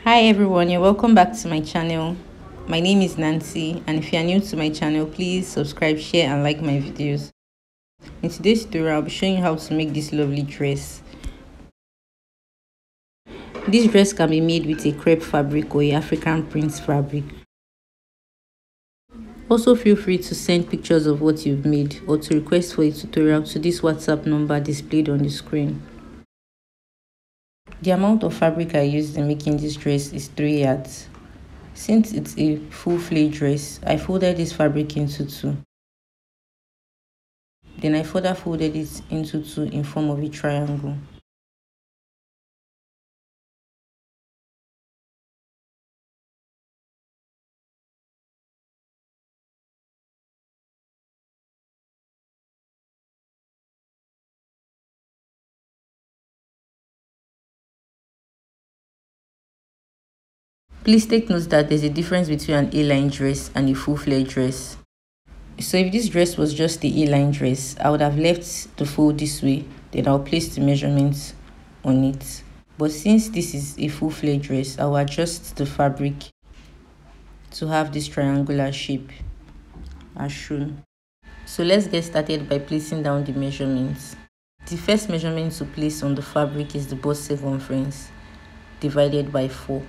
Hi everyone, you're welcome back to my channel. My name is Nancy, and if you are new to my channel, please subscribe, share and like my videos. In today's tutorial, I'll be showing you how to make this lovely dress. This dress can be made with a crepe fabric or a African print fabric. Also feel free to send pictures of what you've made or to request for a tutorial to this WhatsApp number displayed on the screen. The amount of fabric I used in making this dress is 3 yards. Since it's a full flay dress, I folded this fabric into 2. Then I further folded it into 2 in form of a triangle. Please take note that there's a difference between an A-line dress and a full flare dress. So if this dress was just the A-line dress, I would have left the fold this way, then I'll place the measurements on it. But since this is a full flare dress, I'll adjust the fabric to have this triangular shape as shown. So let's get started by placing down the measurements. The first measurement to place on the fabric is the bust circumference divided by 4.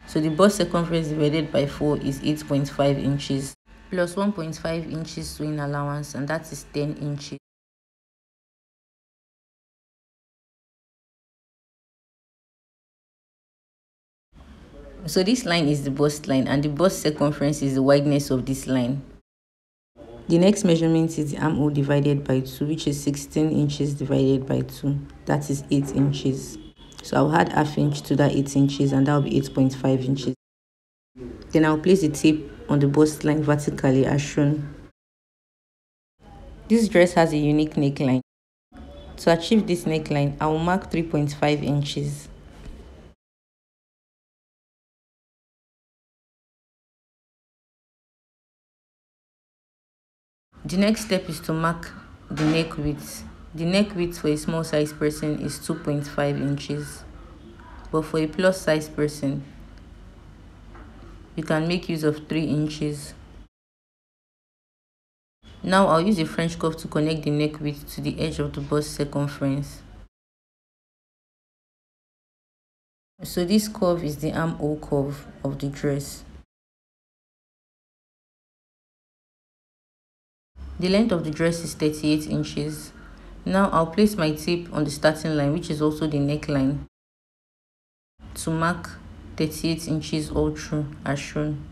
So the bust circumference divided by 4 is 8.5 inches plus 1.5 inches sewing allowance, and that is 10 inches. So this line is the bust line and the bust circumference is the wideness of this line. The next measurement is the armhole divided by 2, which is 16 inches divided by 2. That is 8 inches. So I'll add ½ inch to that 8 inches and that will be 8.5 inches. Then I'll place the tape on the bust line vertically as shown. This dress has a unique neckline. To achieve this neckline, I will mark 3.5 inches. The next step is to mark the neck width. The neck width for a small size person is 2.5 inches. But for a plus size person, you can make use of 3 inches. Now I'll use a French cuff to connect the neck width to the edge of the bust circumference. So this curve is the armhole curve of the dress. The length of the dress is 38 inches. Now I'll place my tape on the starting line, which is also the neckline, to mark 38 inches all through as shown.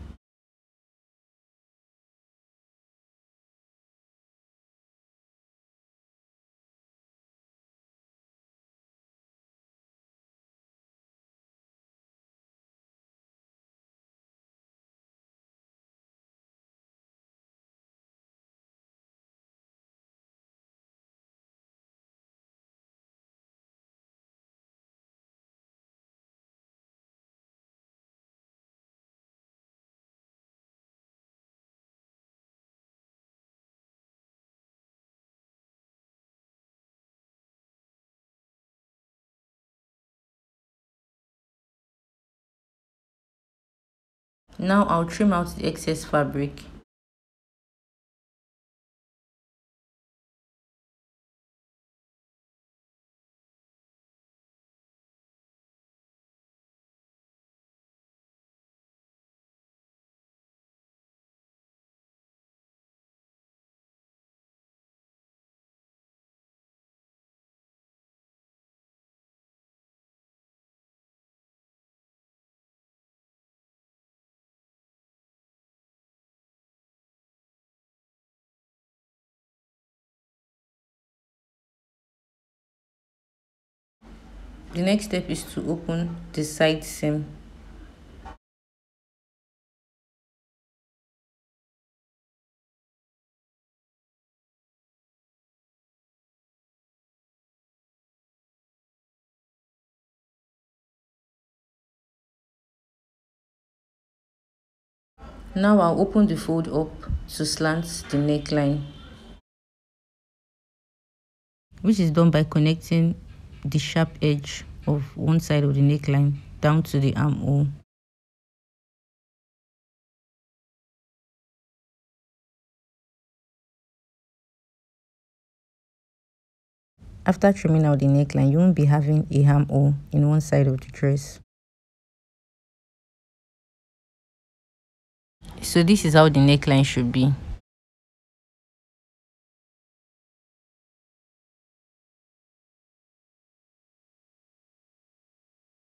Now I'll trim out the excess fabric. The next step is to open the side seam. Now I'll open the fold up to slant the neckline, which is done by connecting the sharp edge of one side of the neckline down to the armhole. After trimming out the neckline, you won't be having a armhole in one side of the dress. So this is how the neckline should be.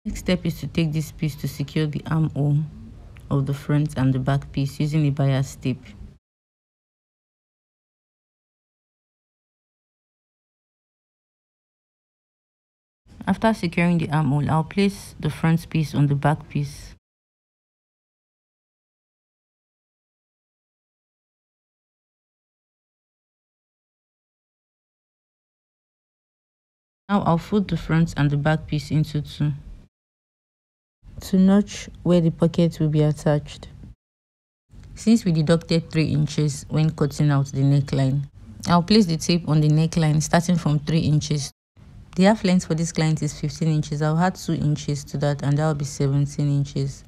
Next step is to take this piece to secure the armhole of the front and the back piece using a bias tape. After securing the armhole, I'll place the front piece on the back piece. Now I'll fold the front and the back piece into two to notch where the pocket will be attached. Since we deducted 3 inches when cutting out the neckline, I'll place the tape on the neckline starting from 3 inches. The half length for this client is 15 inches. I'll add 2 inches to that and that will be 17 inches.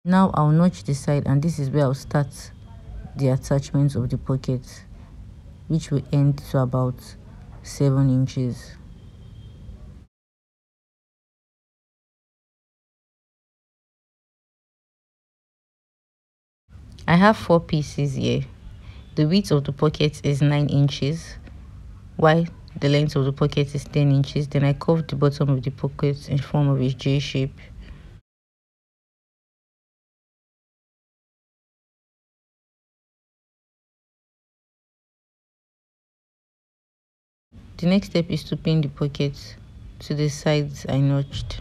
Now I'll notch the side, and this is where I'll start the attachment of the pocket, which will end to about 7 inches. I have 4 pieces here. The width of the pocket is 9 inches, while the length of the pocket is 10 inches. Then I curved the bottom of the pocket in form of a J shape. The next step is to pin the pocket to the sides I notched.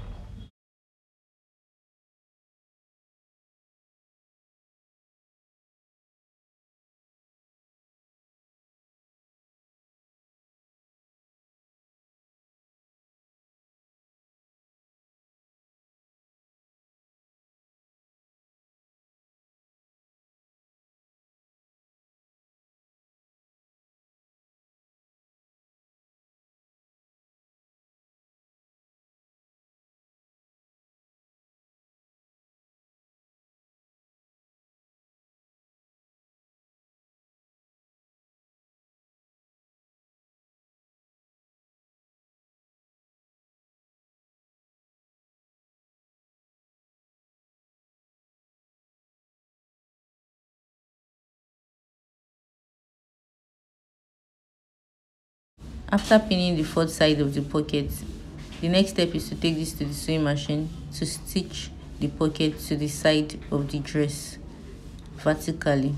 After pinning the fourth side of the pocket, the next step is to take this to the sewing machine to stitch the pocket to the side of the dress vertically.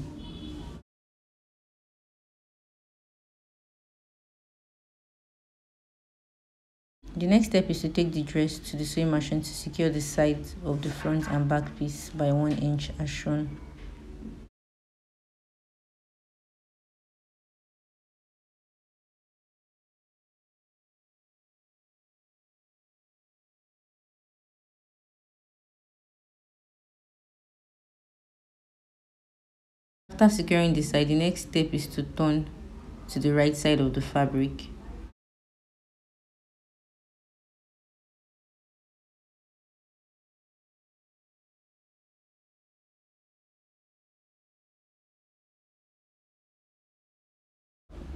The next step is to take the dress to the sewing machine to secure the sides of the front and back piece by 1 inch as shown. After securing the side, the next step is to turn to the right side of the fabric.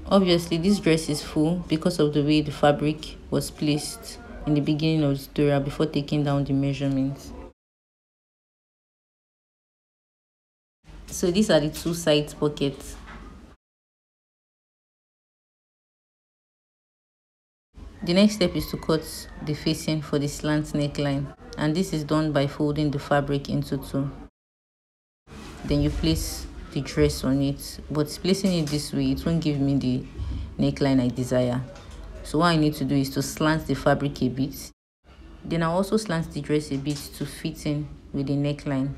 Obviously, this dress is full because of the way the fabric was placed in the beginning of the tutorial before taking down the measurements. So these are the 2 side pockets. The next step is to cut the facing for the slant neckline, and this is done by folding the fabric into 2. Then you place the dress on it, but placing it this way, it won't give me the neckline I desire. So what I need to do is to slant the fabric a bit. Then I'll also slant the dress a bit to fit in with the neckline.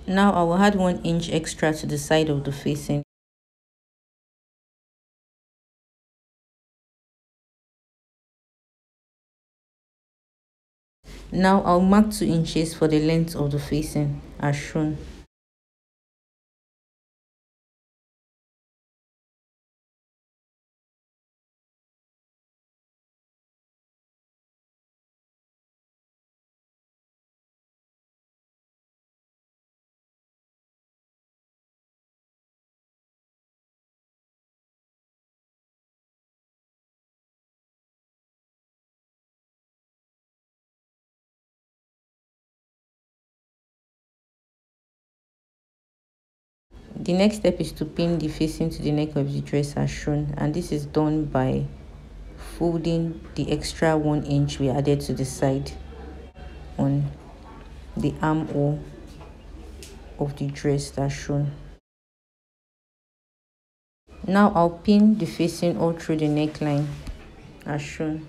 Now I will add 1 inch extra to the side of the facing. Now I'll mark 2 inches for the length of the facing as shown. The next step is to pin the facing to the neck of the dress as shown, and this is done by folding the extra 1 inch we added to the side on the armhole of the dress as shown. Now I'll pin the facing all through the neckline as shown.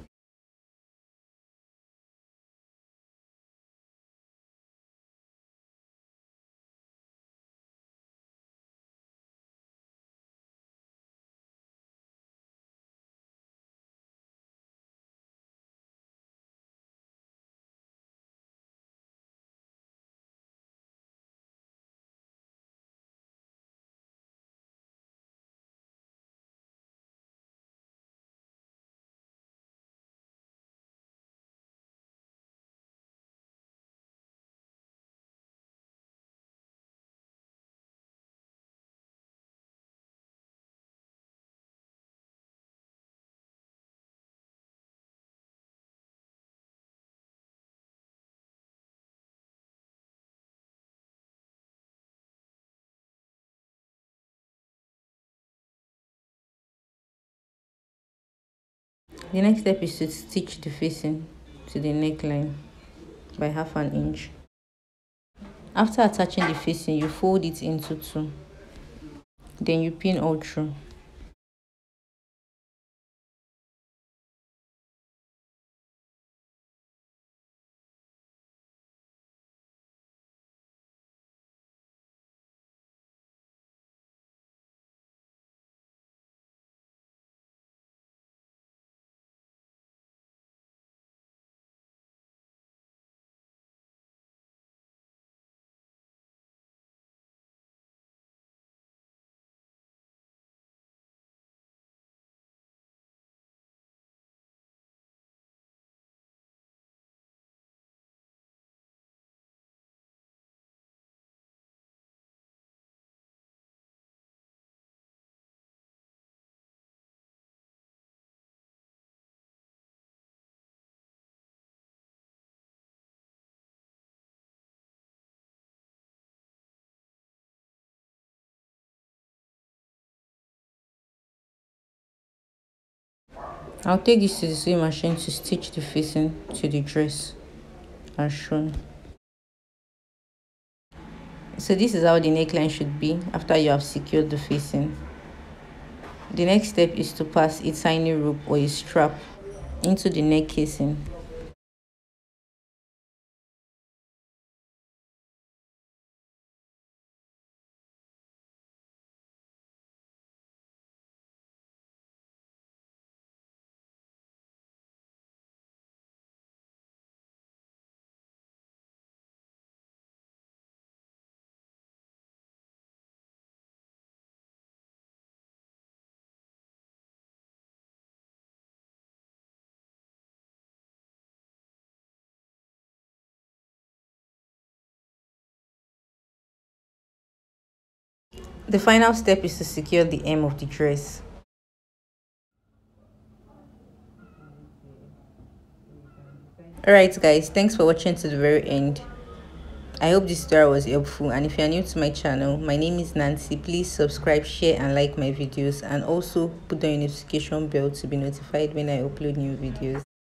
The next step is to stitch the facing to the neckline by 1/2 inch. After attaching the facing, you fold it into 2. Then you pin all through. I'll take this to the sewing machine to stitch the facing to the dress as shown. So this is how the neckline should be after you have secured the facing. The next step is to pass a tiny rope or a strap into the neck casing. The final step is to secure the hem of the dress. Alright guys, thanks for watching to the very end. I hope this tutorial was helpful, and if you are new to my channel, my name is Nancy. Please subscribe, share and like my videos, and also put on your notification bell to be notified when I upload new videos.